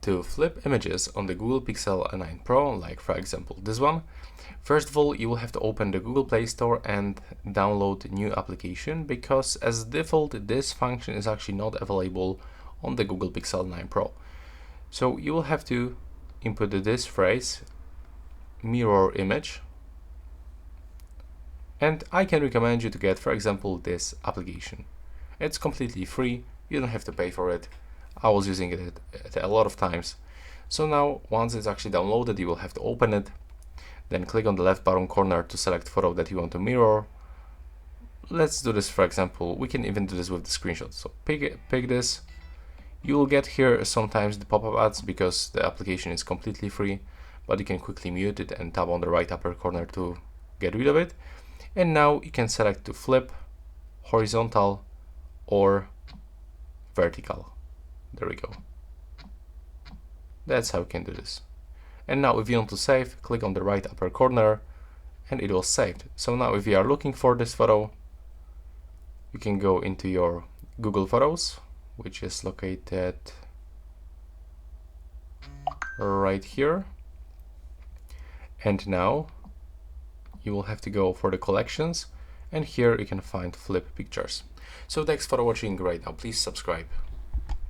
To flip images on the Google Pixel 9 Pro, like for example this one, first of all you will have to open the Google Play Store and download new application, because as default this function is actually not available on the Google Pixel 9 Pro. So you will have to input this phrase, mirror image, and I can recommend you to get, for example, this application. It's completely free, you don't have to pay for it. I was using it a lot of times. So now, once it's actually downloaded, you will have to open it. Then click on the left bottom corner to select photo that you want to mirror. Let's do this, for example. We can even do this with the screenshot. So pick this. You will get here sometimes the pop-up ads because the application is completely free, but you can quickly mute it and tap on the right upper corner to get rid of it. And now you can select to flip, horizontal, or vertical. There we go. That's how you can do this. And now if you want to save, click on the right upper corner and it was saved. So now if you are looking for this photo, you can go into your Google Photos, which is located right here. And now you will have to go for the collections, and here you can find flip pictures. So thanks for watching right now. Please subscribe.